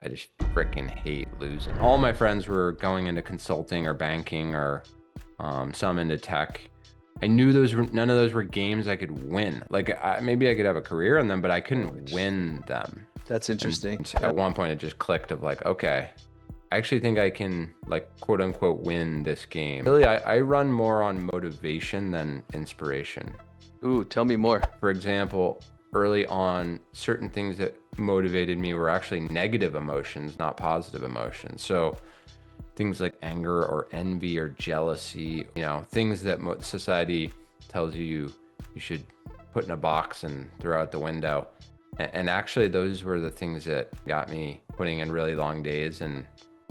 I just freaking hate losing. All my friends were going into consulting or banking or some into tech. I knew none of those were games I could win. Like maybe I could have a career in them, but I couldn't win them. That's interesting. And at one point it just clicked of like, okay, I actually think I can like quote unquote win this game. Really, I run more on motivation than inspiration. Ooh, tell me more. For example, early on, certain things that motivated me were actually negative emotions, not positive emotions. So things like anger or envy or jealousy, things that society tells you should put in a box and throw out the window. And actually, those were the things that got me putting in really long days and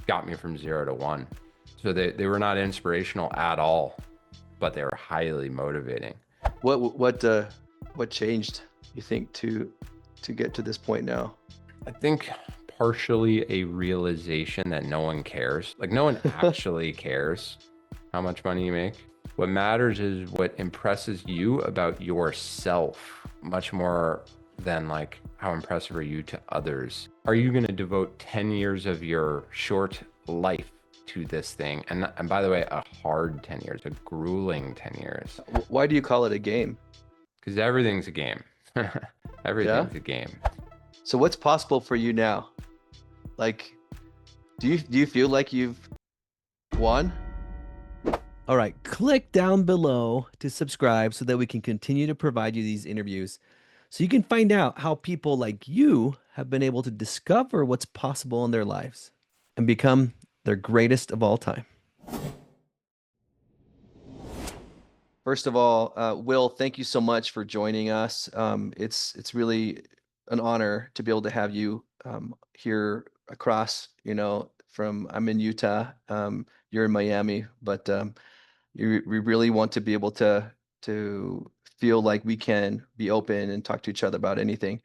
got me from 0 to 1. So they were not inspirational at all, but they were highly motivating. What changed, you think, to get to this point now? I think partially a realization that no one cares. Like no one actually cares how much money you make. What matters is what impresses you about yourself, much more than like how impressive are you to others. Are you going to devote 10 years of your short life to this thing? And by the way, a hard 10 years, a grueling 10 years. Why do you call it a game? Because everything's a game. Everything's a game. So what's possible for you now? Like, do you feel like you've won? All right, click down below to subscribe so that we can continue to provide you these interviews so you can find out how people like you have been able to discover what's possible in their lives and become their greatest of all time. First of all, Will, thank you so much for joining us. It's really an honor to be able to have you here across, from I'm in Utah, you're in Miami, but we really want to be able to feel like we can be open and talk to each other about anything.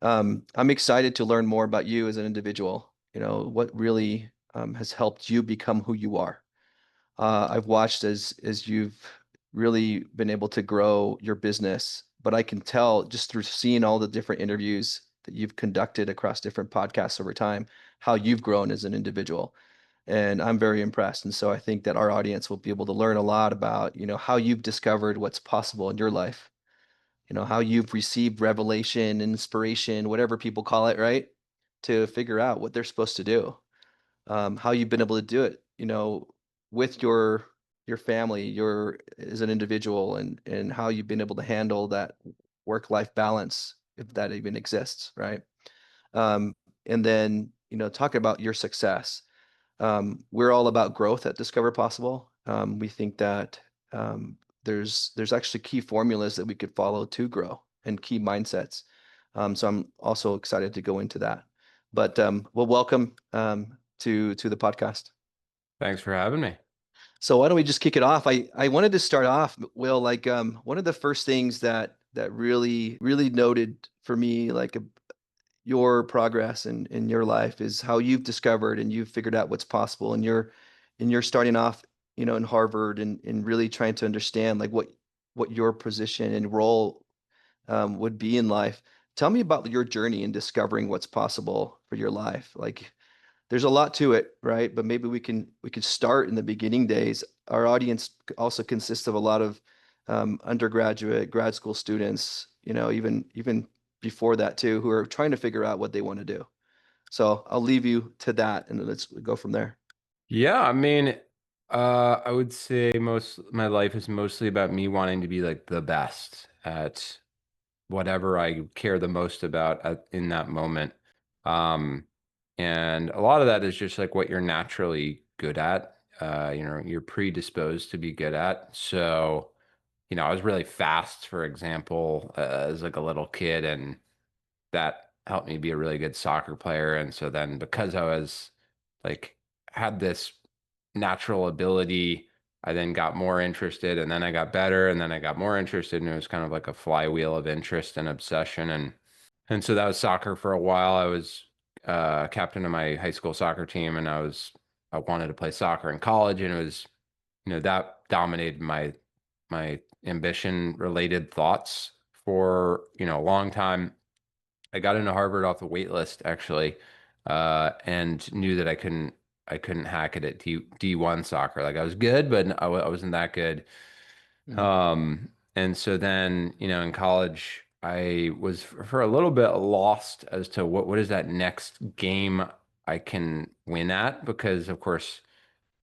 I'm excited to learn more about you as an individual, what really has helped you become who you are. I've watched as you've really been able to grow your business, but I can tell just through seeing all the different interviews that you've conducted across different podcasts over time, how you've grown as an individual. And I'm very impressed. And so I think that our audience will be able to learn a lot about, how you've discovered what's possible in your life, how you've received revelation, inspiration, whatever people call it, right? To figure out what they're supposed to do, how you've been able to do it, with your family, as an individual, and how you've been able to handle that work-life balance, if that even exists, right? And then, talking about your success. We're all about growth at Discover Possible. We think that there's actually key formulas that we could follow to grow and key mindsets. So I'm also excited to go into that. But well, welcome to the podcast. Thanks for having me. So why don't we just kick it off? I wanted to start off, Will, like one of the first things that really noted for me, like your progress in your life, is how you've discovered and you've figured out what's possible, and you're starting off, in Harvard, and really trying to understand like what your position and role would be in life. Tell me about your journey in discovering what's possible for your life. Like, there's a lot to it, right? But maybe we could start in the beginning days. Our audience also consists of a lot of undergraduate, grad school students, even before that too, who are trying to figure out what they want to do. So I'll leave you to that, and let's go from there. Yeah, I mean, I would say my life is mostly about me wanting to be like the best at whatever I care the most about in that moment. And a lot of that is just like what you're naturally good at. You're predisposed to be good at. So, I was really fast, for example, as like a little kid, and that helped me be a really good soccer player. And so then because I was like had this natural ability, I then got more interested, and then I got better, and then I got more interested, and it was kind of like a flywheel of interest and obsession. And so that was soccer for a while. I was captain of my high school soccer team, and I wanted to play soccer in college, and it was, that dominated my ambition related thoughts for, a long time. I got into Harvard off the wait list, actually. and knew that I couldn't hack it at D1 soccer. Like I was good, but I wasn't that good. Mm. And so then, in college, I was for a little bit lost as to what is that next game I can win at, because of course,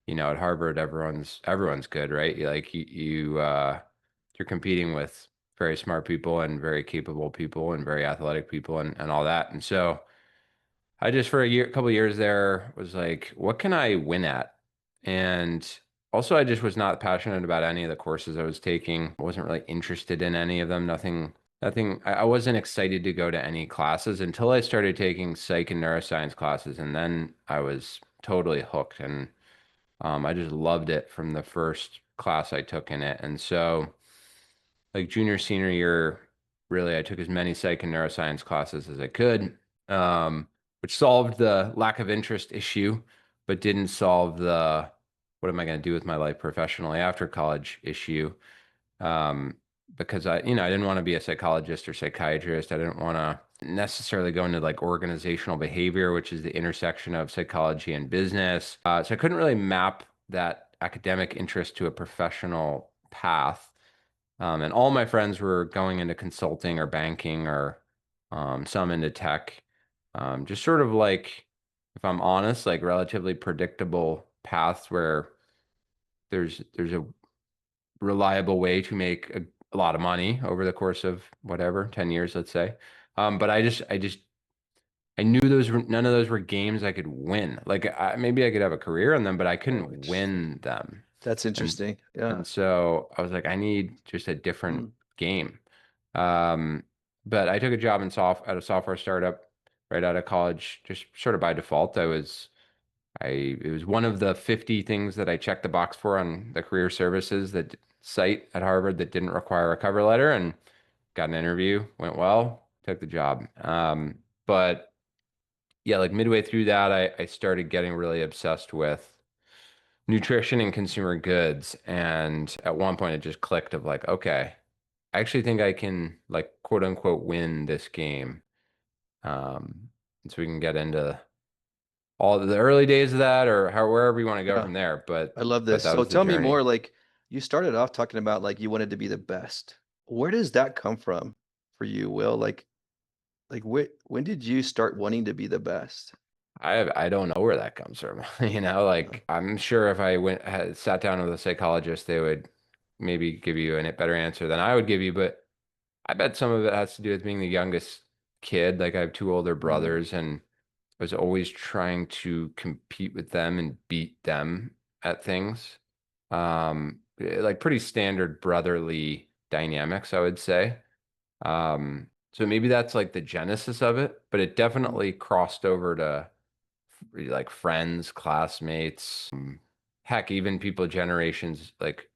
at Harvard, everyone's good, right? You're competing with very smart people and very capable people and very athletic people and all that. And so I just for a couple of years there was like, what can I win at? And also I just was not passionate about any of the courses I was taking. I wasn't really interested in any of them. Nothing. I wasn't excited to go to any classes until I started taking psych and neuroscience classes, and then I was totally hooked. And I just loved it from the first class I took in it. And so, like junior, senior year, really, I took as many psych and neuroscience classes as I could, um, which solved the lack of interest issue, but didn't solve the what am I going to do with my life professionally after college issue. Um, because I didn't want to be a psychologist or psychiatrist. I didn't want to necessarily go into like organizational behavior, which is the intersection of psychology and business. So I couldn't really map that academic interest to a professional path. And all my friends were going into consulting or banking or some into tech. Just sort of like, if I'm honest, like relatively predictable paths where there's a reliable way to make a lot of money over the course of whatever, 10 years, let's say. But I knew none of those were games I could win. Like maybe I could have a career in them, but I Oh, couldn't interesting. win them. That's And interesting. Yeah. and so I was like, I need just a different Mm. game. Um, but I took a job at a software startup right out of college, just sort of by default. It was one of the 50 things that I checked the box for on the career services that site at Harvard that didn't require a cover letter, and got an interview, went well, took the job. But yeah, like midway through that, I started getting really obsessed with nutrition and consumer goods. And at one point it just clicked of like, okay, I actually think I can like quote unquote win this game. And so we can get into all the early days of that or wherever you want to go Yeah. from there. But I love but this. that So was the tell me journey. more, like you started off talking about like you wanted to be the best. Where does that come from for you, Will? Like when did you start wanting to be the best? I don't know where that comes from. Uh, Like I'm sure if I sat down with a psychologist, they would maybe give you a better answer than I would give you. But I bet some of it has to do with being the youngest kid. Like I have two older mm, brothers, and I was always trying to compete with them and beat them at things. Like pretty standard brotherly dynamics, I would say. So maybe that's like the genesis of it, but it mm. definitely crossed over to like friends, classmates, heck, even people generations like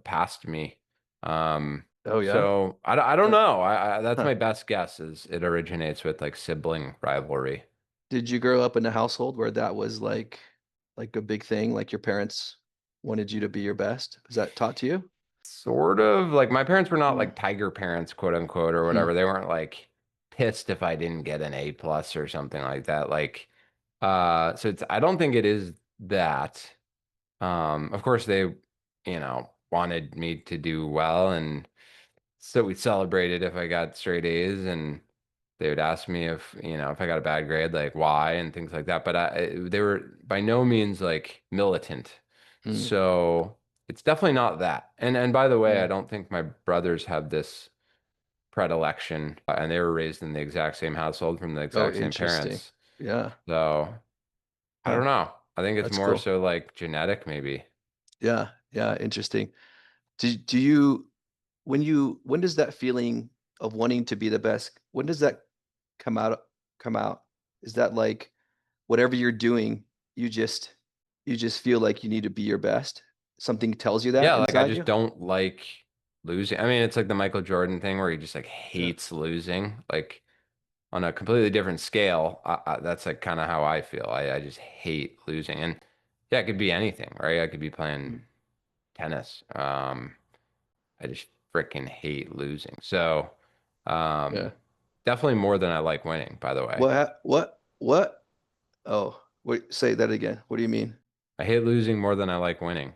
past me. Um, Oh yeah. so I don't Uh, know. That's huh. my best guess is it originates with like sibling rivalry. Did you grow up in a household where that was like a big thing? Like your parents wanted you to be your best? Was that taught to you? Sort of like my parents were not Mm, like tiger parents, quote unquote, or hmm. whatever. They weren't like pissed if I didn't get an A plus or something like that. Like, so I don't think it is that. Of course they, wanted me to do well, and so we celebrated if I got straight A's, and they would ask me if I got a bad grade, like why and things like that. But they were by no means like militant. Mm, So it's definitely not that. And by the way, I yeah. don't think my brothers have this predilection, and they were raised in the exact same household from the Oh, exact same interesting. parents. Yeah. So I Huh. don't know. I think it's That's more cool. so like genetic, maybe. Yeah. Yeah. Interesting. Do when does that feeling of wanting to be the best, when does that come out come out? Is that like whatever you're doing, you just you just feel like you need to be your best? Something tells you that Yeah, like I inside just you? don't like losing. I mean, it's like the Michael Jordan thing where he just like Yeah. hates losing. Like on a completely different scale, that's like kind of how I feel. I just hate losing. And yeah, it could be anything, right? I could be playing Mm, tennis. I just freaking hate losing. So, yeah. definitely more than I like winning, by the way. What? Oh, wait, say that again. What do you mean? I hate losing more than I like winning.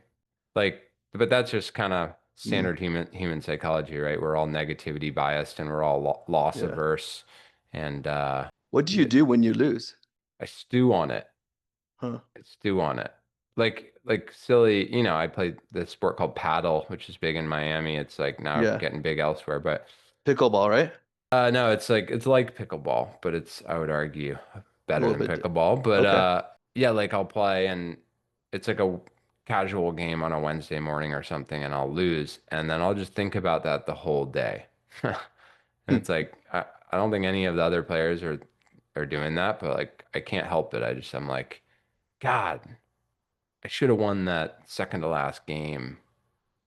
Like, but that's just kind of Mm, standard human psychology, right? We're all negativity biased and we're all loss yeah. averse. And What do you yeah, do when you lose? I stew on it. Huh. I stew on it. Like silly, I played this sport called paddle, which is big in Miami. It's like now Yeah. getting big elsewhere, but Pickleball, right? no, it's like pickleball, but it's I would argue A better little than bit. pickleball. But Okay. yeah, like I'll play and it's like a casual game on a Wednesday morning or something, and I'll lose, and then I'll just think about that the whole day. And Hmm. it's like I don't think any of the other players are doing that, but like I can't help it. I'm like, God, I should have won that second to last game,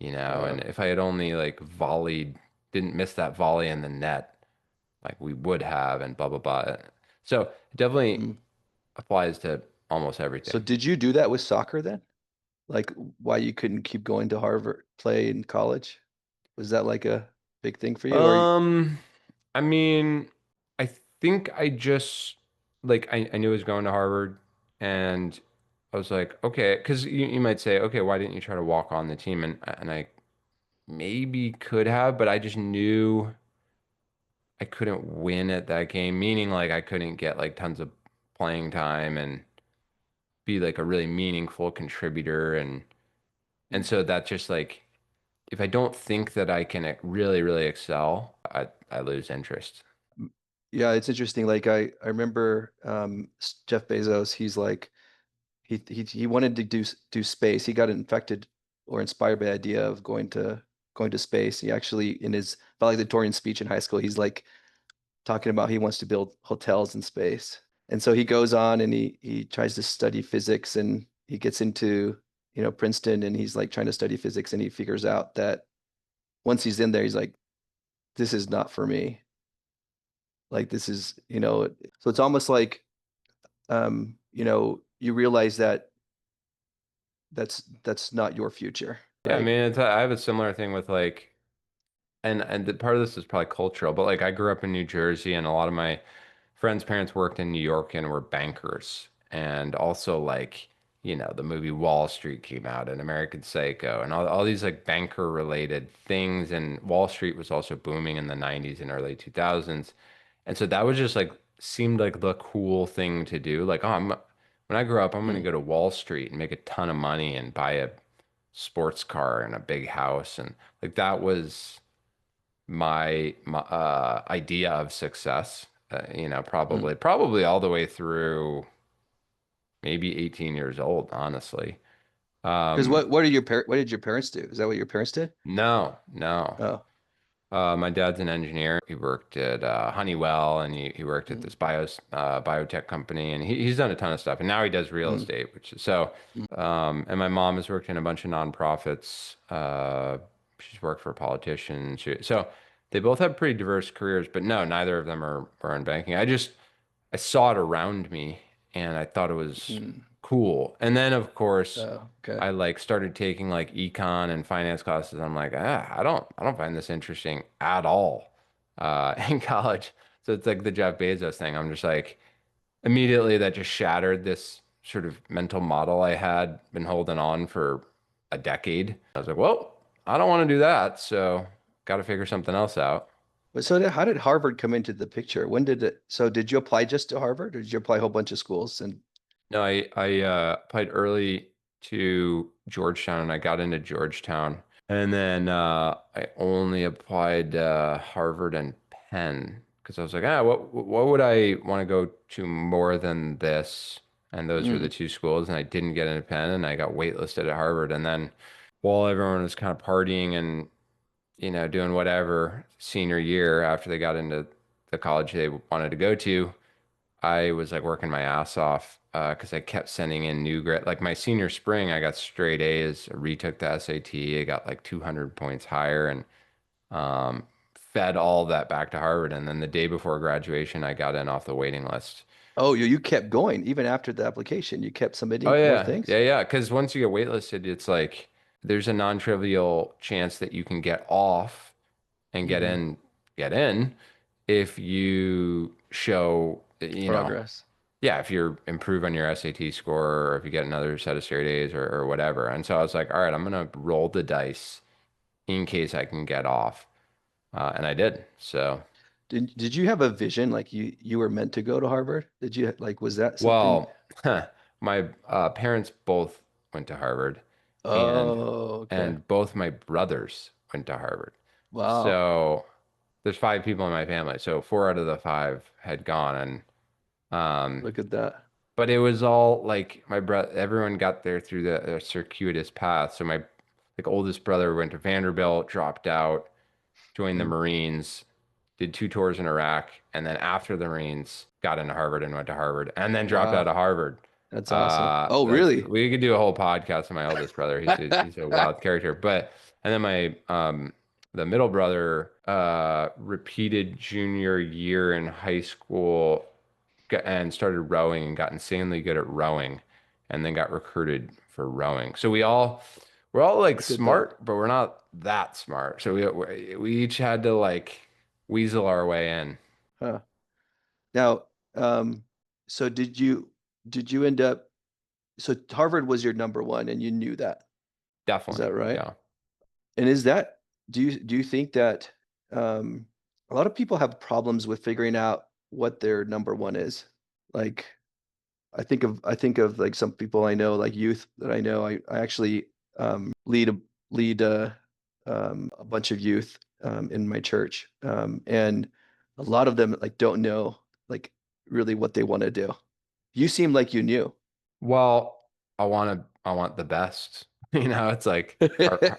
Uh, and if I had only like volleyed, didn't miss that volley in the net like we would have and blah blah blah. So it definitely mm. applies to almost So everything. did you do that with soccer then? Like why you couldn't keep going to Harvard, play in college? Was that like a big thing for you? Or Um, I mean, I think I just like I knew I was going to Harvard and I was like, okay, because you might say, okay, why didn't you try to walk on the team? And I maybe could have, but I just knew I couldn't win at that game, meaning like I couldn't get like tons of playing time and be like a really meaningful contributor and so that just like if I don't think that I can really, really excel, I lose interest. yeah, it's interesting. Like I remember Jeff Bezos, he's like he wanted to do space. He got infected or inspired by the idea of going to space. He actually in his valedictorian speech in high school, he's like talking about he wants to build hotels in space. And so he goes on and he tries to study physics and he gets into, Princeton and he's like trying to study physics and he figures out that once he's in there, he's like, this is not for me. Like this is, so it's almost like you realize that that's not your future, Yeah, I right? mean, I have a similar thing with like, and part of this is probably cultural, but like I grew up in New Jersey, and a lot of my friends' parents worked in New York and were bankers, and also like, the movie Wall Street came out, and American Psycho, and all these like banker related things, and Wall Street was also booming in the 90s and early 2000s. And so that was just like seemed like the cool thing to do. Like, when I grow up, I'm gonna Hmm. go to Wall Street and make a ton of money and buy a sports car and a big house. And like that was my idea of success. Hmm. Probably all the way through maybe 18 years old, honestly. Because Um, what did your parents do? Is that what your parents did? no, no. Oh. My dad's an engineer. He worked at Honeywell and he worked at Mm, this biotech company and he's done a ton of stuff. And now he does real mm, estate, which is so. mm, And my mom has worked in a bunch of nonprofits. She's worked for politicians. So they both have pretty diverse careers, but no, neither of them are in banking. I saw it around me and I thought it was mm. cool. And then of course Oh, okay. I like started taking like econ and finance classes. I'm like, I don't find this interesting at all in college. So it's like the Jeff Bezos thing. I'm just like, immediately that just shattered this sort of mental model I had been holding on for a decade. I was like, well, I don't want to do that. So got to figure something else out. But how did Harvard come into the picture? So did you apply just to Harvard or did you apply a whole bunch of schools? And No, I applied early to Georgetown and I got into Georgetown. And then I only applied Harvard and Penn because I was like, what would I want to go to more than this? And those were the mm, two schools, and I didn't get into Penn, and I got waitlisted at Harvard. And then while everyone was kind of partying and doing whatever senior year after they got into the college they wanted to go to, I was like working my ass off because I kept sending in new grad. Like my senior spring, I got straight A's, retook the SAT, I got like 200 points higher and fed all that back to Harvard. And then the day before graduation, I got in off the waiting list. oh, you kept going even after the application. You kept Oh submitting more yeah, things? yeah, yeah. Because once you get waitlisted, it's like there's a non-trivial chance that you can get off and Hmm. get in if you show, Progress. yeah, if you improve on your SAT score or if you get another set of straight A's or whatever. And so I was like, all right, I'm gonna roll the dice in case I can get off. And I did. So, Did you have a vision like you were meant to go to Harvard? Did you like was that something? well, my parents both went to Harvard, and Oh, okay. both my brothers went to Harvard. Wow. So there's five people in my family. So four out of the five had gone, and um, Look at that. but it was all like my brother. Everyone got there through the circuitous path. So my like oldest brother went to Vanderbilt, dropped out, joined the Mm. Marines, did two tours in Iraq, and then after the Marines, got into Harvard and went to Harvard, and then dropped out Wow. of Harvard. That's awesome. Oh, That's really? we could do a whole podcast on my oldest brother. He's a wild character. But and then my the middle brother repeated junior year in high school and started rowing and got insanely good at rowing, and then got recruited for rowing. So we're all like Look at that. smart, but we're not that smart. So we each had to like weasel our way in. Huh. Now, so did you end up so Harvard was your number one and you knew that. Is Definitely. that right? Yeah. And is that do you think that um a lot of people have problems with figuring out what their number one is? Like I think of like some people I know, like youth that I know. I actually lead a bunch of youth in my church. And a lot of them like don't know like really what they want to do. You seem like you knew. Well, I want the best. You know, it's like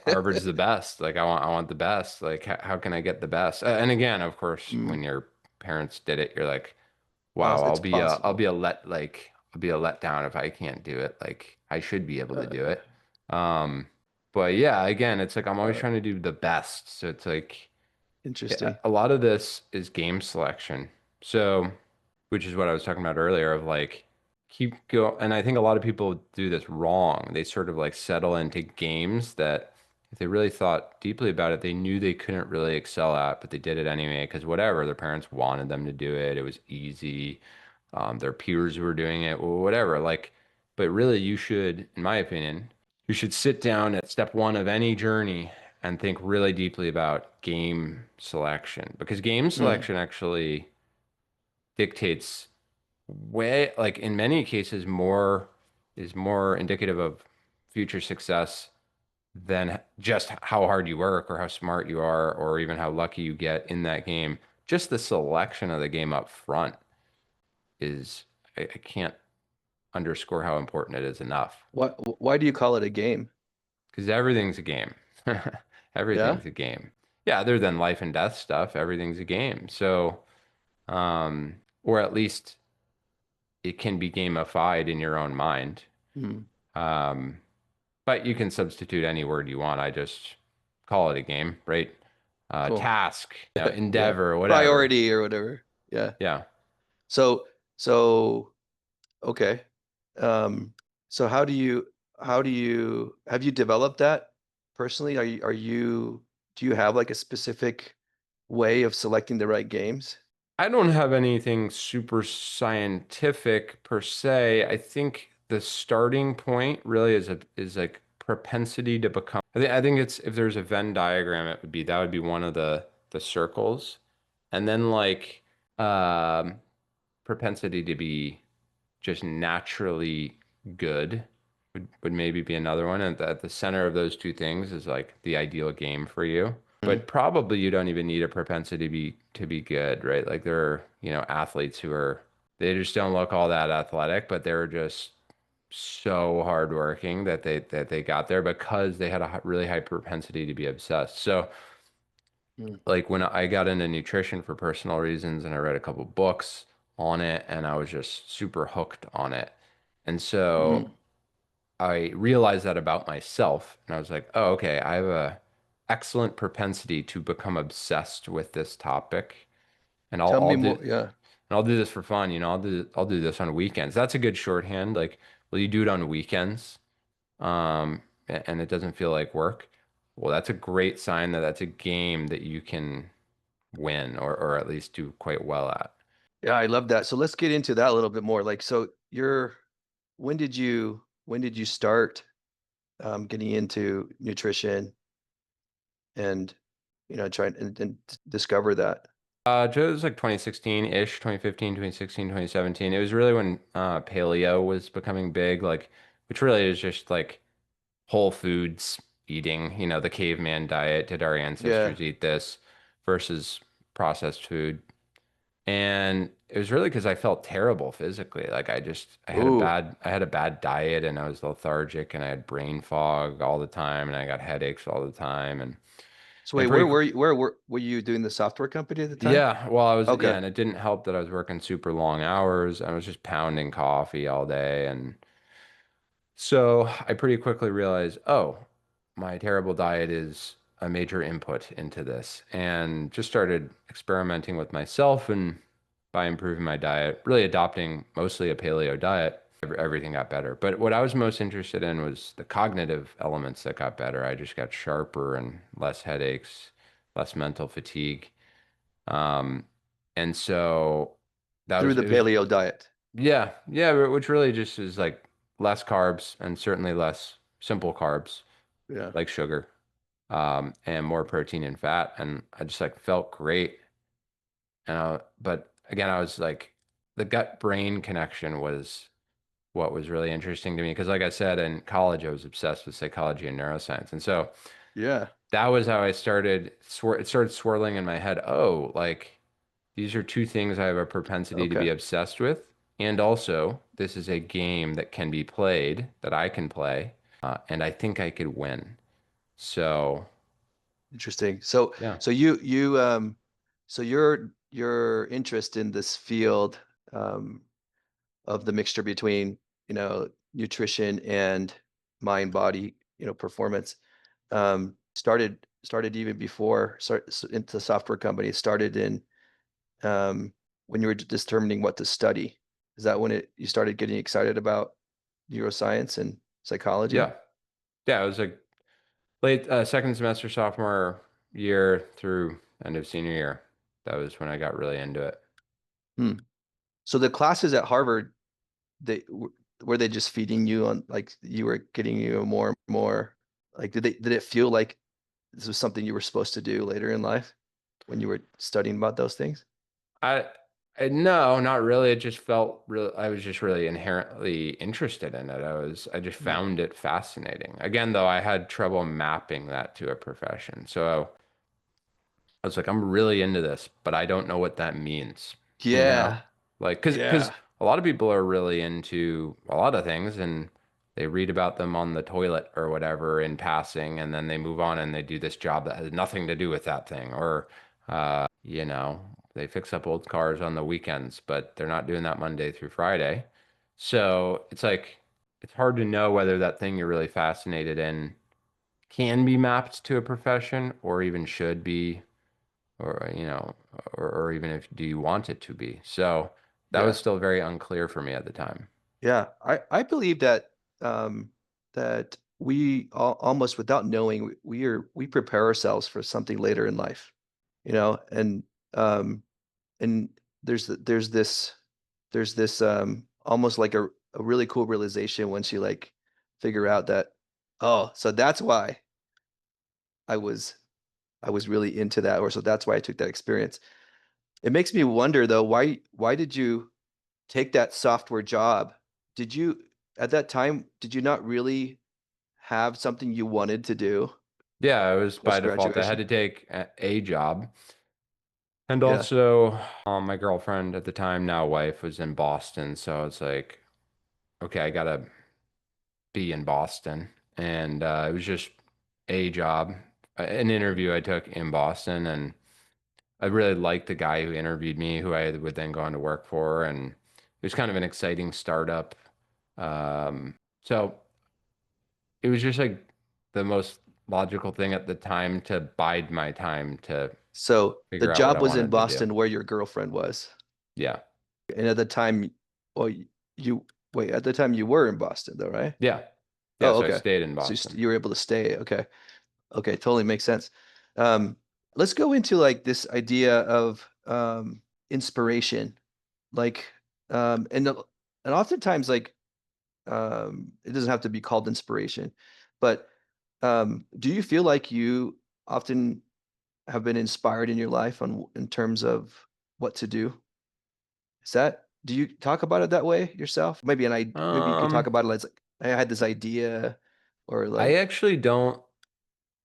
Harvard's the best. Like I want the best. Like how can I get the best? And again, of course, Mm, when your parents did it, you're like, wow, it's I'll be possible. I'll be a letdown if I can't do it. Like I should be able to do Uh, it. Um, but yeah, again, it's like I'm always uh, trying to do the best. So it's like yeah, Interesting. a lot of this is game selection. So, which is what I was talking about earlier of like keep go and I think a lot of people do this wrong. They sort of like settle into games that if they really thought deeply about it, they knew they couldn't really excel at, but they did it anyway because whatever, their parents wanted them to do it. It was easy. Their peers were doing it, whatever. Like, but really you should, in my opinion, you should sit down at step one of any journey and think really deeply about game selection because game Mm, selection actually dictates way, like in many cases, more is more indicative of future success than just how hard you work or how smart you are or even how lucky you get in that game. Just the selection of the game up front is, I can't underscore how important it is enough why do you call it a game? because everything's a game. Yeah? Everything's a game. Yeah, other than life and death stuff, everything's a game. So, or at least it can be gamified in your own mind. Mm, Um, but you can substitute any word you want. I just call it a game, right? cool. Task, Yeah. endeavor, whatever. Priority or whatever. Yeah. Yeah. So so okay. Um, so how do you have you developed that personally? Are you do you have like a specific way of selecting the right games? I don't have anything super scientific per se. I think the starting point really is like propensity to become. I think it's if there's a Venn diagram, it would be that would be one of the circles, and then like um, propensity to be just naturally good would maybe be another one. And at the center of those two things is like the ideal game for you. Mm, But probably you don't even need a propensity to be good, right? Like there are, athletes who are they just don't look all that athletic, but they're just so hardworking that they got there because they had a really high propensity to be obsessed. So mm, like when I got into nutrition for personal reasons and I read a couple books on it and I was just super hooked on it. And so mm. I realized that about myself and I was like, "Oh, okay, I have a excellent propensity to become obsessed with this topic and Tell me I'll do more. Yeah. I'll do this for fun, I'll do this on weekends." That's a good shorthand. Like, will you do it on weekends? And it doesn't feel like work. Well, that's a great sign that that's a game that you can win or at least do quite well at. Yeah, I love that. So let's get into that a little bit more. Like, so when did you start getting into nutrition and trying and discover that? It was like 2016-ish, 2015, 2016, 2017. It was really when paleo was becoming big, like, which really is just like whole foods eating, the caveman diet. Did our Yeah. ancestors eat this versus processed food? And it was really because I felt terrible physically. Like Ooh. I had a bad diet and I was lethargic and I had brain fog all the time and I got headaches all the time So and wait, pretty, were you doing the software company at the time? yeah, well, Okay. and it didn't help that I was working super long hours. I was just pounding coffee all day. And so I pretty quickly realized, oh, my terrible diet is a major input into this, and just started experimenting with myself. And by improving my diet, really adopting mostly a paleo diet, everything got better. But what I was most interested in was the cognitive elements that got better. I just got sharper and less headaches, less mental fatigue. Um, and so Through the it was, paleo diet. yeah, yeah, which really just is like less carbs and certainly less simple carbs Yeah. like sugar, and more protein and fat. And I just like felt great. But again, I was like, the gut brain connection was what was really interesting to me. Because like I said, in college, I was obsessed with psychology and neuroscience. And so Yeah. that was how I started, it started swirling in my head. Oh, like, these are two things I have a propensity to Okay. be obsessed with. And also, this is a game that can be played, that I can play, and I think I could win. So, Interesting. So yeah. so your interest in this field um of the mixture between, nutrition and mind body, performance started even before into software company. It started in um when you were determining what to study. Is that when you started getting excited about neuroscience and psychology? Yeah. Yeah. It was like late second semester sophomore year through end of senior year. That was when I got really into it. Hmm. So the classes at Harvard, were they just feeding you on, like, you were getting more and more, like, did it feel like this was something you were supposed to do later in life when you were studying about those things? I, no, not really. It just felt real. I was just really inherently interested in it. I just Hmm. found it fascinating. Again, though, I had trouble mapping that to a profession. So I was like, I'm really into this, but I don't know what that means, you know? Yeah. Like, cause Yeah. a lot of people are really into a lot of things and they read about them on the toilet or whatever in passing, and then they move on and they do this job that has nothing to do with that thing. Or, you know, they fix up old cars on the weekends, but they're not doing that Monday through Friday. So it's like, it's hard to know whether that thing you're really fascinated in can be mapped to a profession or even should be, or or even if do you want it to be. So that was Yeah. still very unclear for me at the time. Yeah. I believe that that we almost without knowing, we prepare ourselves for something later in life, and um and there's this almost like a really cool realization once you, like, figure out that, oh, so that's why I was I was really into that, or so that's why I took that experience. It makes me wonder though, why did you take that software job? Did you At that time, did you not really have something you wanted to do Yeah, it was by post default. I had graduation? to take a job. And Yeah. also, my girlfriend at the time, now wife, was in Boston. So it's like, okay, I gotta be in Boston. And it was just a job, an interview I took in Boston. And I really liked the guy who interviewed me, who I would then go on to work for. And it was kind of an exciting startup. So it was just like the most logical thing at the time to bide my time to So the figure out what I job was in wanted to do. Boston where your girlfriend was. Yeah. And at the time, well, you wait, at the time you were in Boston though, right? Yeah. Yeah. Oh, So I okay. stayed in So Boston. you were able to stay. Okay. Okay, totally makes sense. Let's go into, like, this idea of inspiration. like, and oftentimes like, it doesn't have to be called inspiration, but do you feel like you often have been inspired in your life in terms of what to do? Do you talk about it that way yourself? Maybe you could talk Um, about it as like, I had this idea, or I like, actually don't.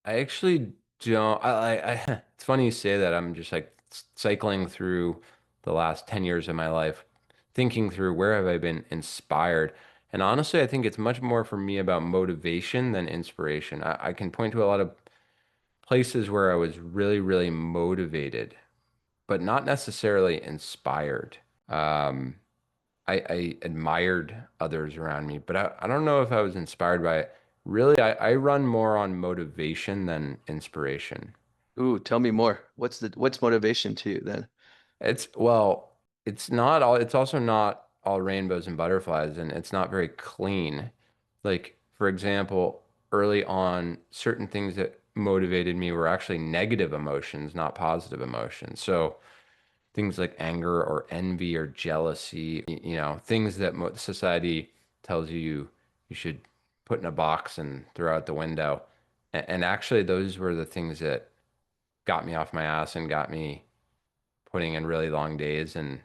I actually don't. It's funny you say that. I'm just like cycling through the last 10 years of my life, thinking through where have I been inspired. And honestly, I think it's much more for me about motivation than inspiration. I can point to a lot of places where I was really, really motivated, but not necessarily inspired. Um, I admired others around me, but I don't know if I was inspired by it. Really, I run more on motivation than inspiration. ooh, tell me more. What's motivation to you then? Well, it's not all, it's also not all rainbows and butterflies, and it's not very clean. Like, for example, early on, certain things that motivated me were actually negative emotions, not positive emotions. So, things like anger or envy or jealousy, things that society tells you should put in a box and throw out the window. And actually, those were the things that got me off my ass and got me putting in really long days and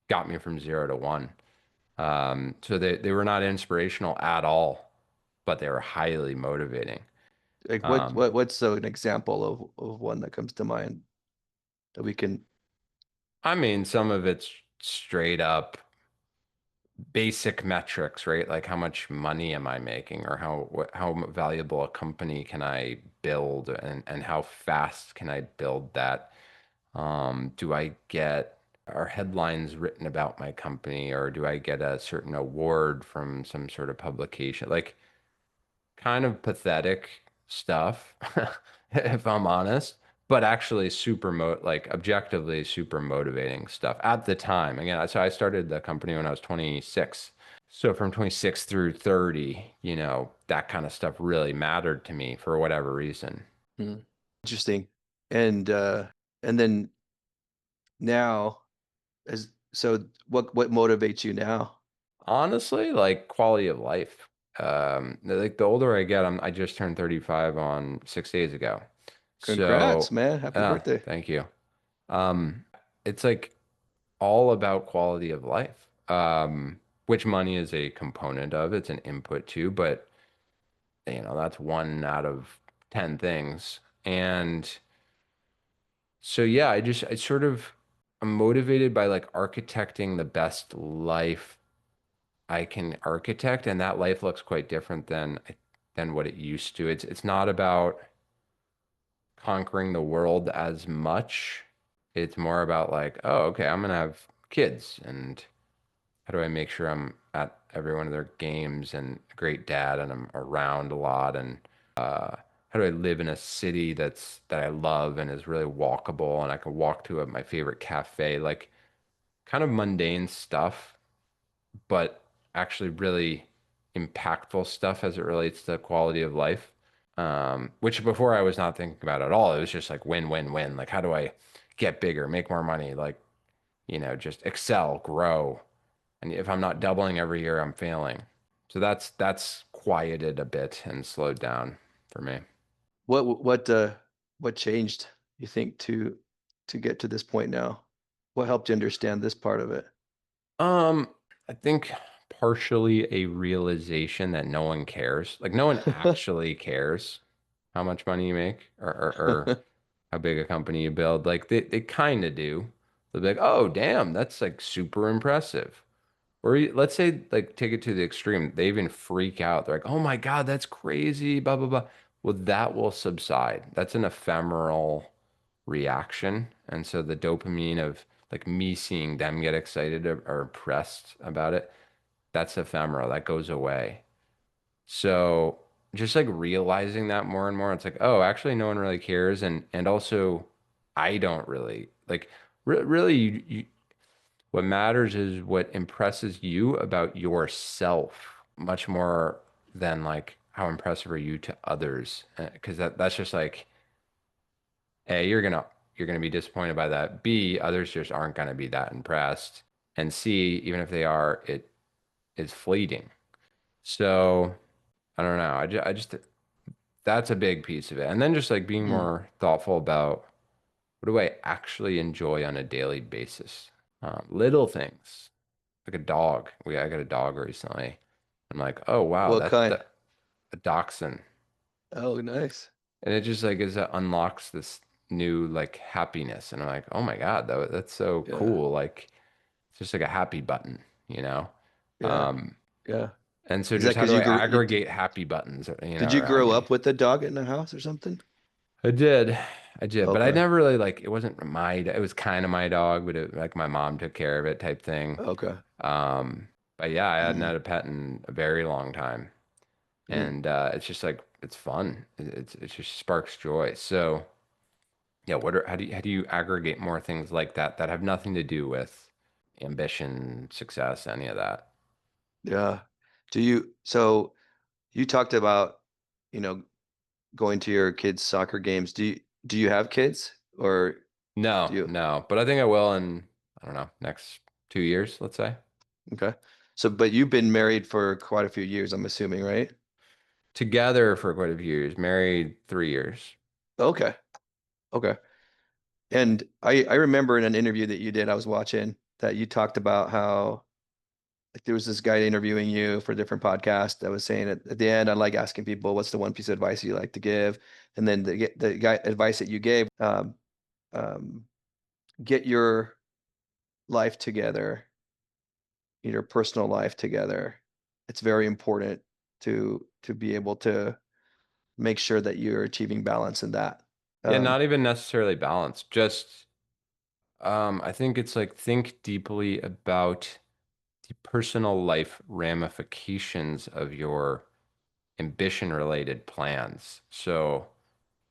got me from 0 to 1. So they were not inspirational at all, but they were highly motivating. Like Um, what's an example of one that comes to mind that we can I mean, some of it's straight up basic metrics, right? Like how much money am I making, or how valuable a company can I build, and how fast can I build that? Do I get Are headlines written about my company, or do I get a certain award from some sort of publication? Like kind of pathetic stuff, if I'm honest, but actually like objectively super motivating stuff at the time. Again, so I started the company when I was 26. So from 26 through 30, that kind of stuff really mattered to me for whatever reason. Hmm. Interesting. And then now, as so what motivates you now? Honestly, like quality of life. Like the older I get, I just turned 35 on 6 days ago. Congrats, So, man. Happy birthday. thank you. Um, it's like all about quality of life, which money is a component of. It's an input too, but that's one out of 10 things. And so, yeah, I sort of, I'm motivated by like architecting the best life I can architect, and that life looks quite different than what it used to. It's not about conquering the world as much. It's more about like, oh, okay, I'm gonna have kids, and how do I make sure I'm at every one of their games and a great dad and I'm around a lot, and how do I live in a city that I love and is really walkable and I can walk to my favorite cafe, like kind of mundane stuff, but actually really impactful stuff as it relates to quality of life. Which before I was not thinking about at all. It was just like win, win, win. Like, how do I get bigger, make more money? Like, just excel, grow. And if I'm not doubling every year, I'm failing. So that's quieted a bit and slowed down for me. What changed, you think, to get to this point now? What helped you understand this part of it? Um, I think partially a realization that no one cares. Like no one actually cares how much money you make, or how big a company you build. Like they kind of do. They'll be like, oh, damn, that's like super impressive. Or let's say like take it to the extreme. They even freak out. They're like, oh my God, that's crazy, blah, blah, blah. Well, that will subside. That's an ephemeral reaction. And so the dopamine of like me seeing them get excited or impressed about it, that's ephemeral. That goes away. So just like realizing that more and more, it's like, oh, actually, no one really cares, and also, I don't really like. Really, what matters is what impresses you about yourself, much more than like how impressive are you to others, because that's just like, A, you're gonna be disappointed by that. B, others just aren't gonna be that impressed. and C, even if they are, it is fleeting. So I don't know. I just that's a big piece of it. And then just like being Mm. more thoughtful about what do I actually enjoy on a daily basis? Little things like a dog. I got a dog recently. I'm like, oh wow, What kind? that a dachshund, Oh, nice. and it just like is unlocks this new like happiness, and I'm like, oh my God, that's so Yeah. cool. Like it's just like a happy button, you know? Yeah. Um, Yeah. and so Is that just how because do you I grew you aggregate happy buttons, did you around grow me? up with a dog in the house or something? I did. I did, but I Okay. never really like it wasn't it was kind of my dog, but like my mom took care of it type thing. Okay. Um, but yeah, I hadn't Mm. had a pet in a very long time. Mm. And it's just like it's fun. It just sparks joy. So yeah, how do you aggregate more things like that that have nothing to do with ambition, success, any of that? Yeah. So you talked about, you know, going to your kids' soccer games. Do you have kids or do No, you? no, but I think I will in I don't know, next 2 years, let's say. Okay. So, but you've been married for quite a few years, I'm assuming, right? Together for quite a few years, married 3 years. Okay. Okay. And I remember in an interview that you did, I was watching that you talked about how like there was this guy interviewing you for a different podcast that was saying at the end, I like asking people, what's the one piece of advice you like to give? And then the guy advice that you gave, um, get your life together, your personal life together. It's very important to be able to make sure that you're achieving balance in that. Yeah, Um, not even necessarily balanced. Just I think it's like think deeply about the personal life ramifications of your ambition related plans. So,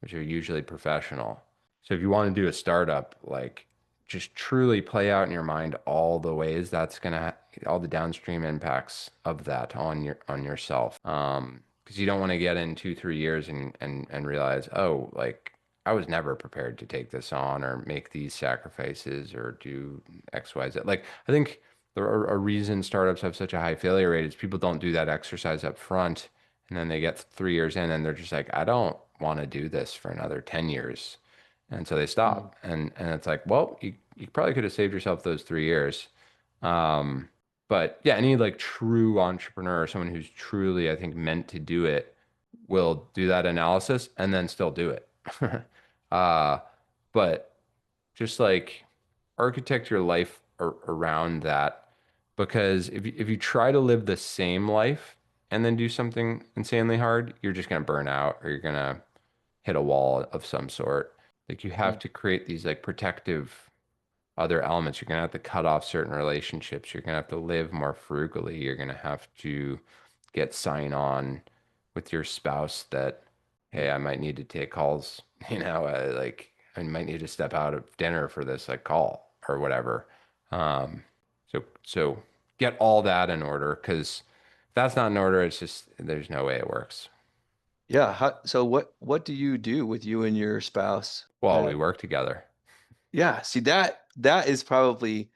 which are usually professional. So if you want to do a startup, like just truly play out in your mind all the ways that's gonna all the downstream impacts of that on yourself. Because you don't want to get in 2, 3 years and realize, oh, like I was never prepared to take this on or make these sacrifices or do X, Y, Z. Like I think a reason startups have such a high failure rate is people don't do that exercise up front, and then they get 3 years in and they're just like, I don't want to do this for another 10 years. And so they mm, stop. And it's like, well, you probably could have saved yourself those 3 years. Um, but yeah, any like true entrepreneur or someone who's truly, I think, meant to do it will do that analysis and then still do it. uh, but just like architect your life around that, because if you try to live the same life and then do something insanely hard, you're just gonna burn out or you're gonna hit a wall of some sort. Like you have mm, to create these like protective other elements. You're gonna have to cut off certain relationships. You're gonna have to live more frugally. You're gonna have to get sign on with your spouse that, hey, I might need to take calls, like I might need to step out of dinner for this like call or whatever. So get all that in order because if that's not in order, it's just there's no way it works. yeah. So what do you do with you and your spouse? Well, we work together. Yeah. See that is probably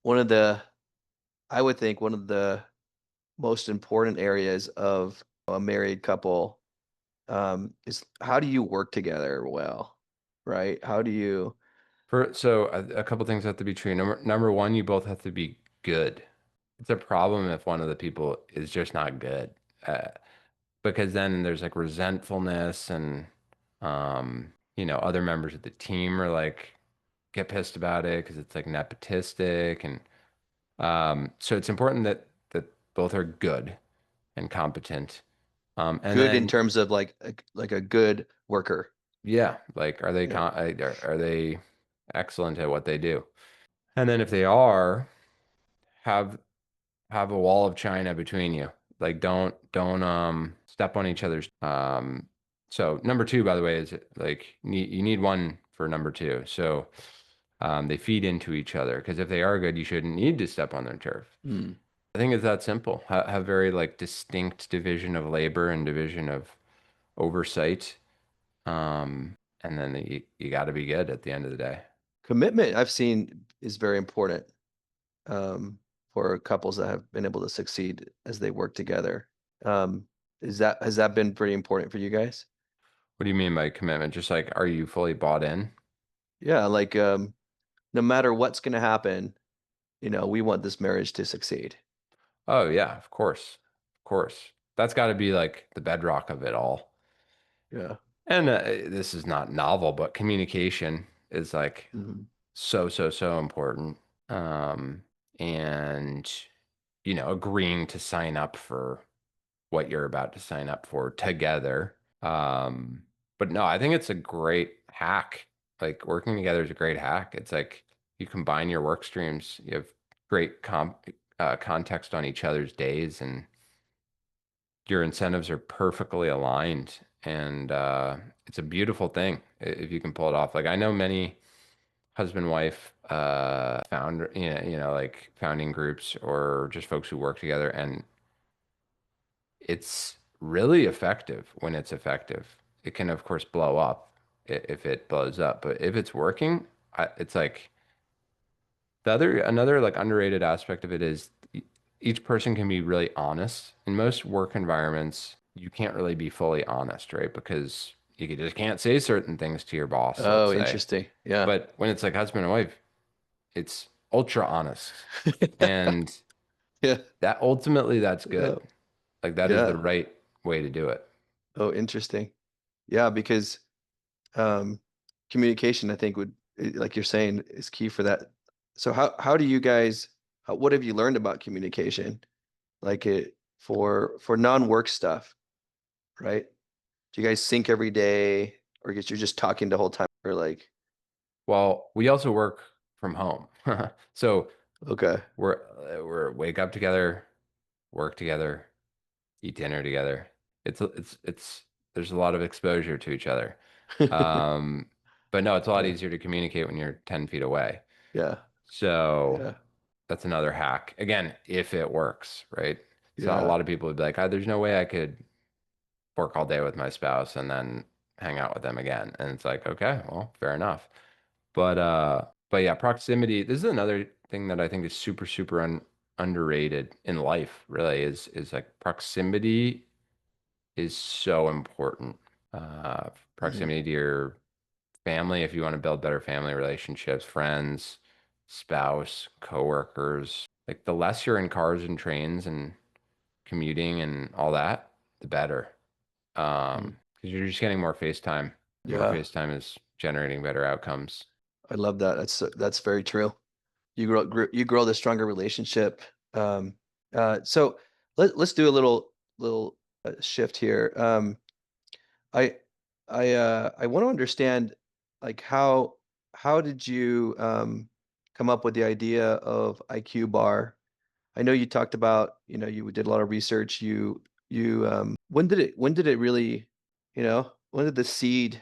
one of the I would think one of the most important areas of a married couple is how do you work together well, right? How do you? So a couple things have to be true. Number one, you both have to be good. It's a problem if one of the people is just not good, uh, because then there's like resentfulness and other members of the team are like get pissed about it because it's like nepotistic and so it's important that both are good and competent. And Good in then terms of like a good worker. yeah, like Yeah. are they excellent at what they do? And then if they are, have have a wall of China between you. Like don't step on each other's so number two, by the way, is like you need one for number two. So they feed into each other because if they are good, you shouldn't need to step on their turf. Mm. I think it's that simple. Have very like distinct division of labor and division of oversight. And then you got to be good at the end of the day. Commitment I've seen is very important. for couples that have been able to succeed as they work together. Has that been pretty important for you guys? What do you mean by commitment? Just like, are you fully bought in? Yeah, like no matter what's going to happen, we want this marriage to succeed. Oh yeah, of course. Of course. That's got to be like the bedrock of it all. Yeah. And this is not novel, but communication is like Mhm. so important. Um, and agreeing to sign up for what you're about to sign up for together. But no, I think it's a great hack. Like working together is a great hack. It's like you combine your work streams, you have great context on each other's days, and your incentives are perfectly aligned. And it's a beautiful thing if you can pull it off. Like I know many husband wife founder, like founding groups or just folks who work together, and it's really effective when it's effective. It can, of course, blow up if it blows up, but if it's working, it's like another like underrated aspect of it is each person can be really honest. In most work environments, you can't really be fully honest, right? Because just can't say certain things to your boss, let's Oh, say. interesting. Yeah. But when it's like husband and wife, it's ultra honest. And Yeah. that's Yeah. good. Like that is the Yeah. right way to do it. Oh, interesting. Yeah, because um, communication, I think like you're saying, is key for that. So how do you guys, what have you learned about communication? Like it for non-work stuff, right? Do you guys sync every day, or guess you're just talking the whole time, or like, Well, we also work from home. So okay. we're wake up together, work together, eat dinner together. It's there's a lot of exposure to each other. Um, but no, it's a lot Yeah. easier to communicate when you're 10 feet away. Yeah. So Yeah. that's another hack. Again, if it works, right? So a Yeah. lot of people would be like, there's no way I could work all day with my spouse and then hang out with them again. And it's like, okay, well, fair enough. But yeah, proximity, this is another thing that I think is super underrated in life, really, is like proximity is so important. Mhm. Proximity to your family, if you want to build better family relationships, friends, spouse, coworkers. Like the less you're in cars and trains and commuting and all that, the better. Mhm. Because you're just getting more FaceTime, and more Yeah. FaceTime is generating better outcomes. I love that. That's very true. You grow the stronger relationship. Um, so let's do a little shift here. I I want to understand like how did you come up with the idea of IQBAR? I know you talked about, you did a lot of research. You when did it really, when did the seed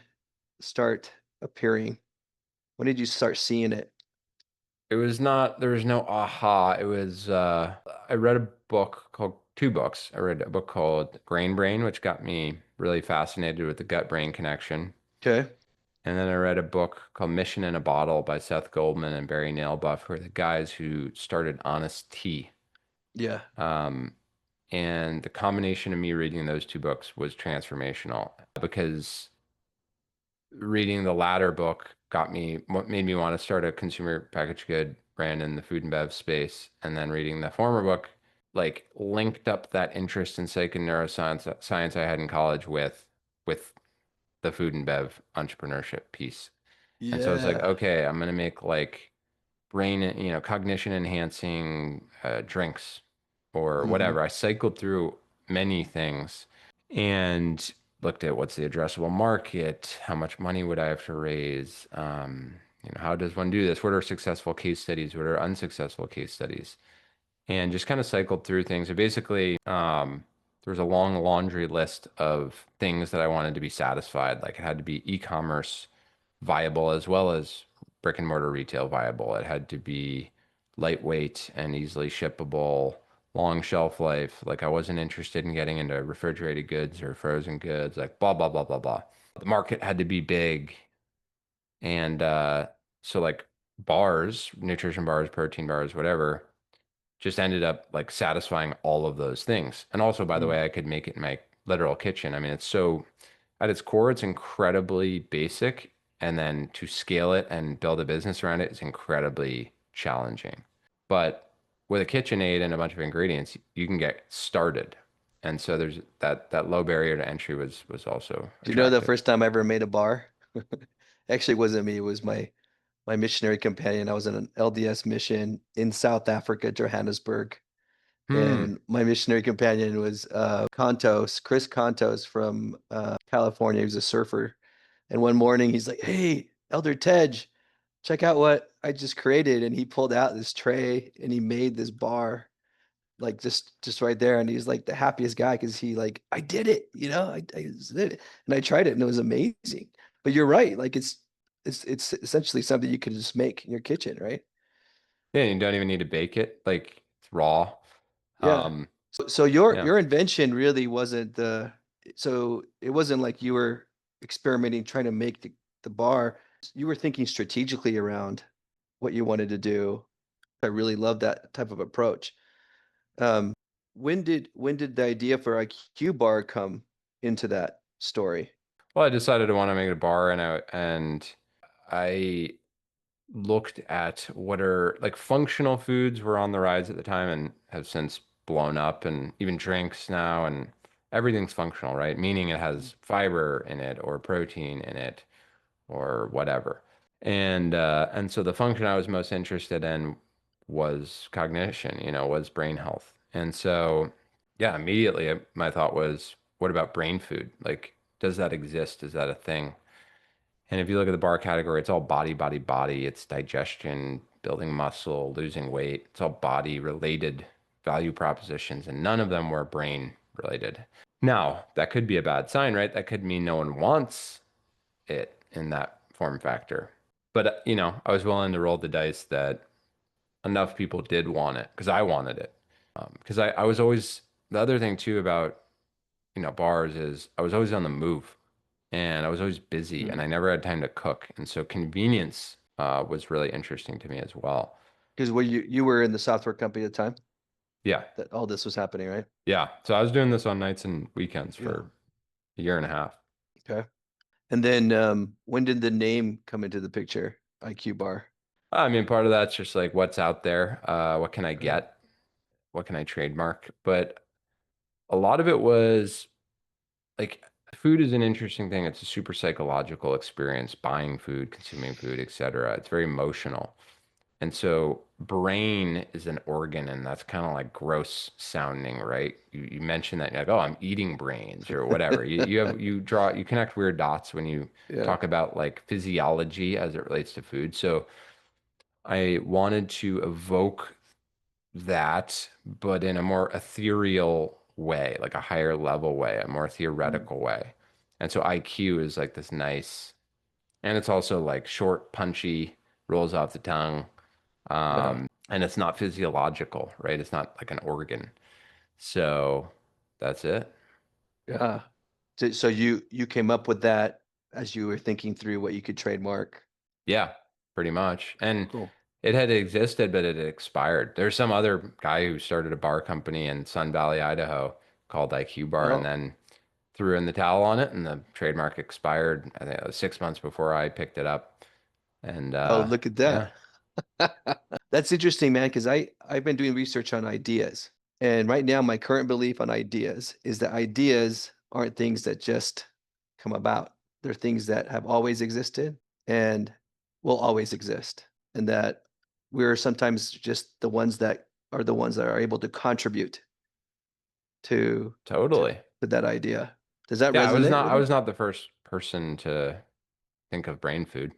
start appearing? When did you start seeing it? It was not, there was no aha. It was, I read a book called, two books. I read a book called Grain Brain, which got me really fascinated with the gut brain connection. Okay. And then I read a book called Mission in a Bottle by Seth Goldman and Barry Nailbuff, who are the guys who started Honest Tea. Yeah. Um, and the combination of me reading those two books was transformational because reading the latter book what made me want to start a consumer packaged good brand in the food and bev space. And then reading the former book, like linked up that interest in psych and neuroscience science I had in college with the food and bev entrepreneurship piece. And so I was like, Yeah. okay, I'm gonna make like brain, cognition enhancing drinks or Hmm. whatever. I cycled through many things and looked at what's the addressable market, how much money would I have to raise, how does one do this? What are successful case studies? What are unsuccessful case studies? And just kind of cycled through things. So basically, there was a long laundry list of things that I wanted to be satisfied. Like it had to be e-commerce viable as well as brick and mortar retail viable. It had to be lightweight and easily shippable, long shelf life. Like I wasn't interested in getting into refrigerated goods or frozen goods, like blah, blah, blah, blah, blah. The market had to be big. And so like bars, nutrition bars, protein bars, whatever, just ended up like satisfying all of those things. And also, by the Mm. way, I could make it in my literal kitchen. I mean, it's so at its core, it's incredibly basic. And then to scale it and build a business around it is incredibly challenging. But with a KitchenAid and a bunch of ingredients, you can get started. And so there's that low barrier to entry was also Do you know the attractive. first time I ever made a bar? Actually, it wasn't me. It was my missionary companion. I was in an LDS mission in South Africa, Johannesburg. Hmm. And my missionary companion was Chris Contos from California. He was a surfer. And one morning he's like, "Hey, Elder Tej, check out what I just created." And he pulled out this tray and he made this bar like just right there. And he's like the happiest guy because he like, I did it, I just did it. And I tried it and it was amazing. But you're right, like it's essentially something you can just make in your kitchen, right? Yeah, you don't even need to bake it. Like it's raw. Yeah. Um, So your yeah. your invention really wasn't so it wasn't like you were experimenting trying to make the bar. You were thinking strategically around what you wanted to do. I really love that type of approach. Um, when did the idea for IQBAR come into that story? Well, I decided to want to make a bar and I looked at what are like functional foods were on the rise at the time and have since blown up and even drinks now and everything's functional, right? Meaning it has fiber in it or protein in it or whatever. And so the function I was most interested in was cognition, was brain health. And so yeah, immediately my thought was, what about brain food? Like, does that exist? Is that a thing? And if you look at the bar category, it's all body, body, body. It's digestion, building muscle, losing weight. It's all body related value propositions, and none of them were brain related. Now, that could be a bad sign, right? That could mean no one wants it in that form factor. But, I was willing to roll the dice that enough people did want it because I wanted it. Because I was always, the other thing too about, bars is I was always on the move and I was always busy and I never had time to cook. And so convenience was really interesting to me as well. Because were you were in the software company at the time Yeah. that all this was happening, right? Yeah. So I was doing this on nights and weekends Yeah. for a year and a half. Okay. And then when did the name come into the picture? IQ Bar. I mean, part of that's just like what's out there. What can I Okay. get? What can I trademark? But a lot of it was like food is an interesting thing. It's a super psychological experience, buying food, consuming food, etc. It's very emotional. And so brain is an organ, and that's kind of like gross sounding, right? You mentioned that you're like, oh, I'm eating brains or whatever. You connect weird dots when you Yeah. talk about like physiology as it relates to food. So I wanted to evoke that, but in a more ethereal way, like a higher level way, a more Mm. theoretical way. And so IQ is like this nice, and it's also like short, punchy, rolls off the tongue. Yeah. And it's not physiological, right? It's not like an organ. So that's it. Yeah. So you came up with that as you were thinking through what you could trademark. Yeah, pretty much. And Cool. it had existed, but it had expired. There's some other guy who started a bar company in Sun Valley, Idaho called IQBAR and Oh, then threw in the towel on it and the trademark expired. I think it was 6 months before I picked it up. And oh, look at yeah, that. That's interesting, man, because I've been doing research on ideas. And right now my current belief on ideas is that ideas aren't things that just come about. They're things that have always existed and will always exist. And that we're sometimes just the ones that are able to contribute to to, totally. to that idea. Does that Yeah, resonate I with you? was not the first person to think of brain food.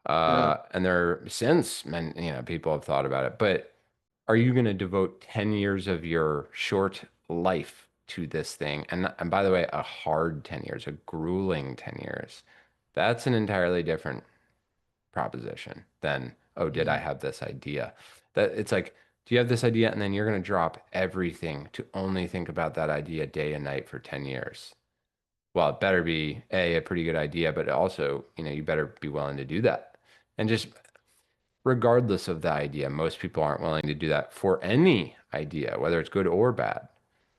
Yeah. And there since men, people have thought about it, but are you going to devote 10 years of your short life to this thing? And by the way, a hard 10 years, a grueling 10 years. That's an entirely different proposition than, oh, did I Mhm. have this idea? That it's like, do you have this idea? And then you're going to drop everything to only think about that idea day and night for 10 years. Well, it better be a pretty good idea, but also, you better be willing to do that. And just regardless of the idea. Most people aren't willing to do that for any idea, whether it's good or bad.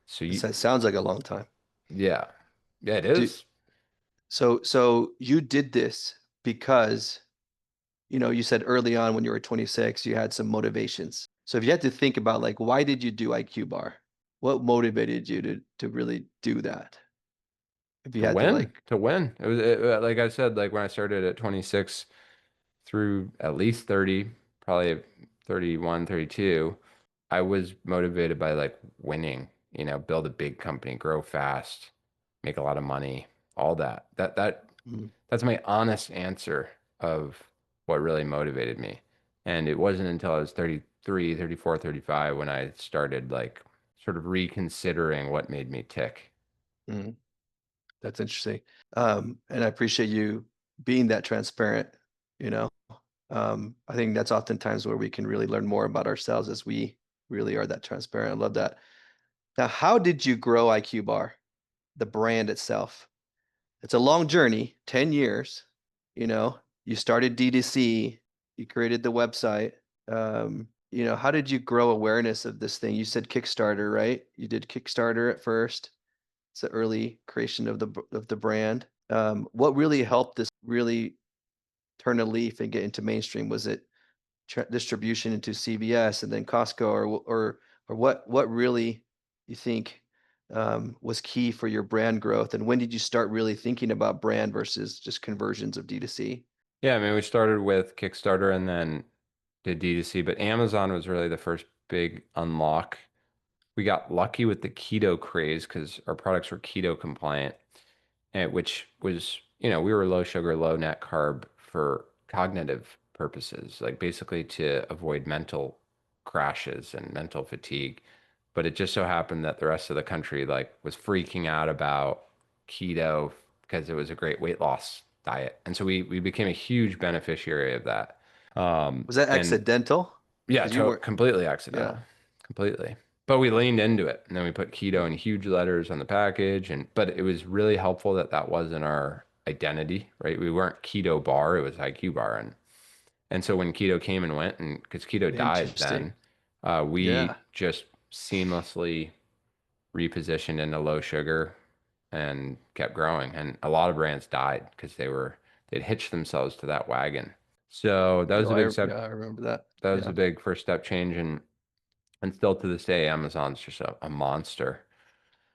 So That sounds like a long time. yeah, yeah, it Do, is. so you did this because, you said early on when you were 26, you had some motivations. So if you had to think about like, why did you do IQBAR? What motivated you to really do that? If you To had to win, like, to win. Like I said, like when I started at 26 through at least 30, probably 31, 32, I was motivated by like winning, build a big company, grow fast, make a lot of money, all that. mm, That's my honest answer of what really motivated me. And it wasn't until I was 33, 34, 35 when I started like sort of reconsidering what made me tick. mm, that's interesting. And I appreciate you being that transparent, you know. I think that's oftentimes where we can really learn more about ourselves as we really are that transparent. I love that. Now, how did you grow IQ the brand itself? It's a long journey, 10 years. You started D2C, you created the website. How did you grow awareness of this thing? You said Kickstarter, right? You did Kickstarter at first. It's the early creation of the brand. What really helped this really turn a leaf and get into mainstream? Was it distribution into CVS and then Costco, or what really you think was key for your brand growth? And when did you start really thinking about brand versus just conversions of D2C? Yeah, I mean, we started with Kickstarter and then did D2C, but Amazon was really the first big unlock. We got lucky with the keto craze because our products were keto compliant, and which was, we were low sugar, low net carb for cognitive purposes, like basically to avoid mental crashes and mental fatigue. But it just so happened that the rest of the country like was freaking out about keto because it was a great weight loss diet. And so we became a huge beneficiary of that. Was that And accidental? yeah, Because you weren't, completely accidental, yeah. completely. But we leaned into it, and then we put keto in huge letters on the package, and but it was really helpful that that wasn't our identity, right? We weren't keto bar; it was IQ bar, and so when keto came and went, and because keto died, Interesting. then Yeah. we just seamlessly repositioned into low sugar and kept growing. And a lot of brands died because they'd hitched themselves to that wagon. So that was a big Yeah, step. I remember that. That was Yeah. a big first step change, and still to this day, Amazon's just a monster.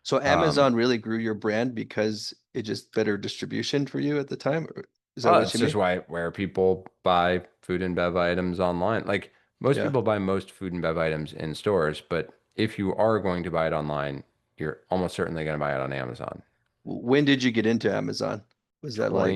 So Um, Amazon really grew your brand because it just better distribution for you at the time? Or is that well, what it's you just mean? where people buy food and bev items online. Like most Yeah. people buy most food and bev items in stores, but if you are going to buy it online, you're almost certainly going to buy it on Amazon. When did you get into Amazon? Was that like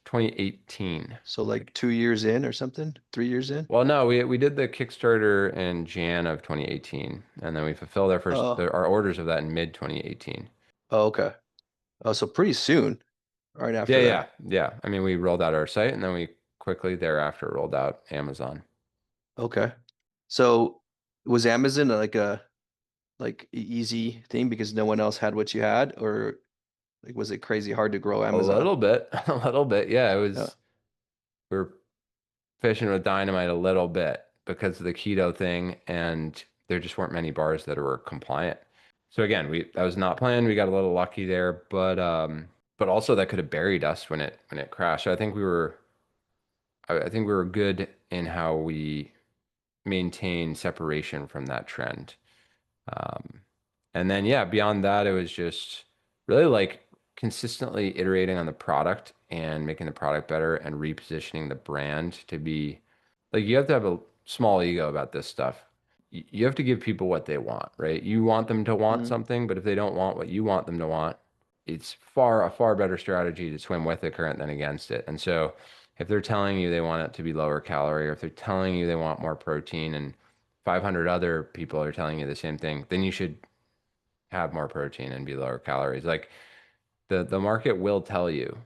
2018. so like 2 years in or something? 3 years in? Well, no, we did the Kickstarter in Jan of 2018, and then we fulfilled Oh, our orders of that in mid 2018. oh, okay. Oh, so pretty soon, right Yeah, after yeah, that. yeah. I mean, we rolled out our site, and then we quickly thereafter rolled out Amazon. Okay. So was Amazon like a easy thing because no one else had what you had, or like was it crazy hard to grow A Amazon? little bit, a little bit. Yeah, it Yeah. was. We were fishing with dynamite a little bit because of the keto thing, and there just weren't many bars that were compliant. So again, we that was not planned. We got a little lucky there, but also that could have buried us when it crashed. So I think we were good in how we maintained separation from that trend. Um, and then, yeah, beyond that, it was just really like consistently iterating on the product and making the product better and repositioning the brand to be like you have to have a small ego about this stuff. You have to give people what they want, right? You want them to want Mhm. something, but if they don't want what you want them to want, it's a far better strategy to swim with the current than against it. And so if they're telling you they want it to be lower calorie, or if they're telling you they want more protein and 500 other people are telling you the same thing, then you should have more protein and be lower calories. Like the market will tell you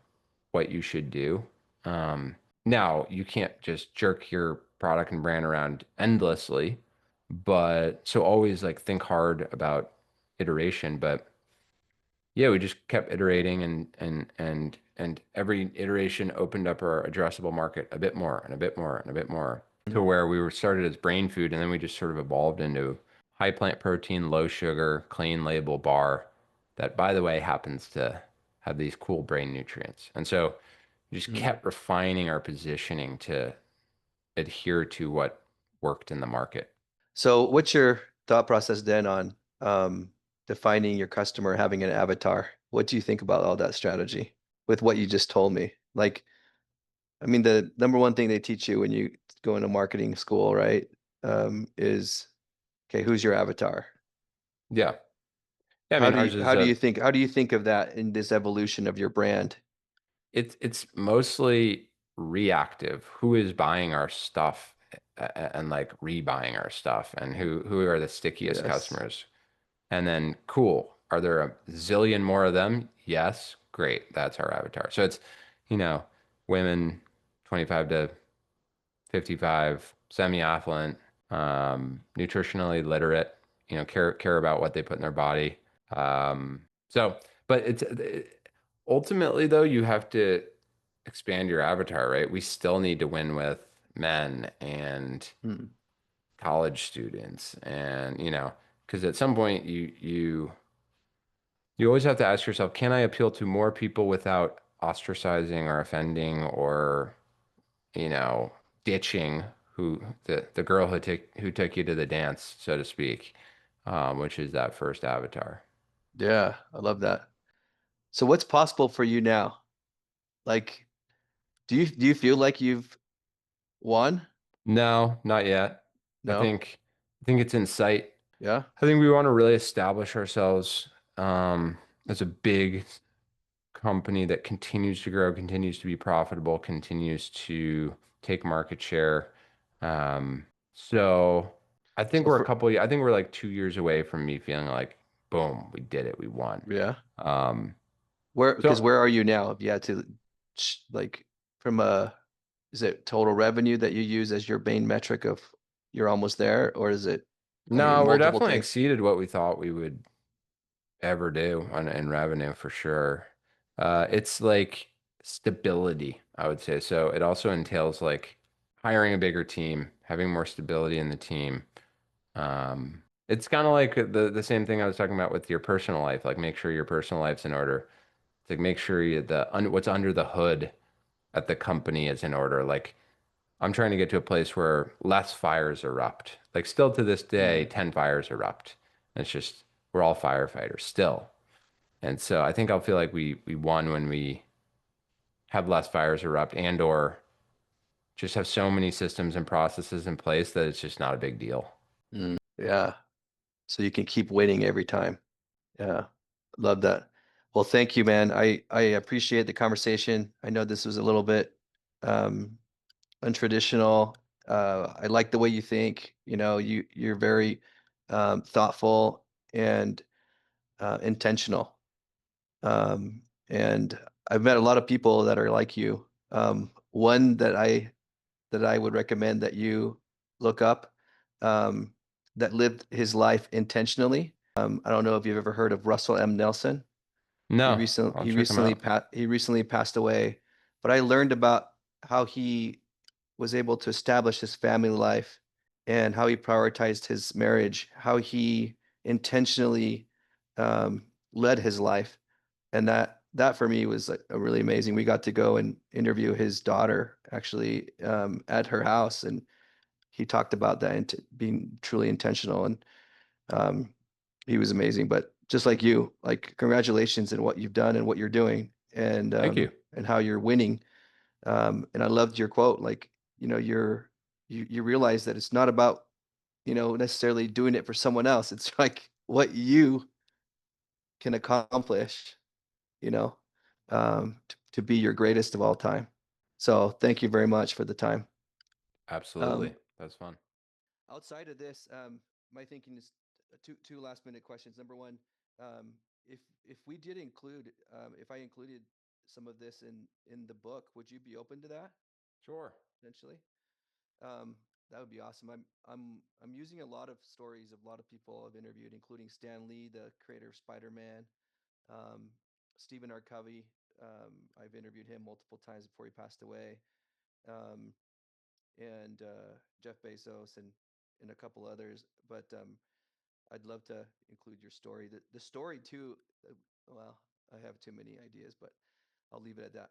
what you should do. Um, Now you can't just jerk your product and brand around endlessly, but so always like think hard about iteration. But yeah, we just kept iterating and every iteration opened up our addressable market a bit more and a bit more and a bit more to where we were started as brain food and then we just sort of evolved into high plant protein, low sugar, clean label bar that, by the way, happens to have these cool brain nutrients. And so we just Mhm. kept refining our positioning to adhere to what worked in the market. So what's your thought process then on defining your customer, having an avatar? What do you think about all that strategy with what you just told me? Like, I mean, the number one thing they teach you when you go into marketing school, right, is, okay, who's your avatar? Yeah. Yeah, I mean, ours is a How do you think of that in this evolution of your brand? it's mostly reactive. Who is buying our stuff and like rebuying our stuff and who are the stickiest Yes. customers? And then cool. Are there a zillion more of them? Yes. Great. That's our avatar. So it's, you know, women 25 to 55, semi-affluent, nutritionally literate, care about what they put in their body. So, but ultimately though, you have to expand your avatar, right? We still need to win with men and Hmm. college students, and because at some point you always have to ask yourself, can I appeal to more people without ostracizing or offending or you know, ditching the girl who took you to the dance, so to speak, which is that first avatar. Yeah, I love that. So what's possible for you now? Like, do you feel like you've won? No, not yet. I No? think I think it's in sight. Yeah? I think we want to really establish ourselves as a big company that continues to grow, continues to be profitable, continues to take market share. So I think So we're a for couple, I think we're like 2 years away from me feeling like, boom, we did it, we won. yeah. Um, Because so where are you now? If you had to like from is it total revenue that you use as your main metric of you're almost there, or is it, I mean, no, we're multiple definitely things? exceeded what we thought we would ever do in revenue for sure. It's like stability, I would say. So it also entails like hiring a bigger team, having more stability in the team. It's kind of like the same thing I was talking about with your personal life. Like make sure your personal life's in order. It's like make sure what's under the hood at the company is in order. Like I'm trying to get to a place where less fires erupt. Like still to this day, Mm, 10 fires erupt. And it's just we're all firefighters still. And so I think I'll feel like we won when we have less fires erupt and or just have so many systems and processes in place that it's just not a big deal. yeah. So you can keep winning every time. Yeah. Love that. Well, thank you, man. I appreciate the conversation. I know this was a little bit um untraditional. I like the way you think. You're very thoughtful and intentional. And I've met a lot of people that are like you. One that I would recommend that you look up, um, that lived his life intentionally. I don't know if you've ever heard of Russell M. Nelson. He No, recently I'll he check them recently out. pa- he recently passed away, but I learned about how he was able to establish his family life and how he prioritized his marriage, how he intentionally led his life, and that for me was like a really amazing. We got to go and interview his daughter actually at her house, and he talked about that and being truly intentional, and um, he was amazing. But just like you, like congratulations in what you've done and what you're doing, Thank you. and how you're winning. And I loved your quote, like you realize that it's not about necessarily doing it for someone else. It's like what you can accomplish, you know, to be your greatest of all time. So thank you very much for the time. Absolutely. Um, That's fun. Outside of this, my thinking is two last minute questions. Number one, um, if we did include, if I included some of this in the book, would you be open to that Sure. potentially? That would be awesome. I'm using a lot of stories of a lot of people I've interviewed, including Stan Lee, the creator of Spider-Man, Stephen R. Covey, I've interviewed him multiple times before he passed away. And Jeff Bezos and a couple others. But I'd love to include your story. The story too, well, I have too many ideas, but I'll leave it at that.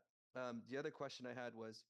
The other question I had was,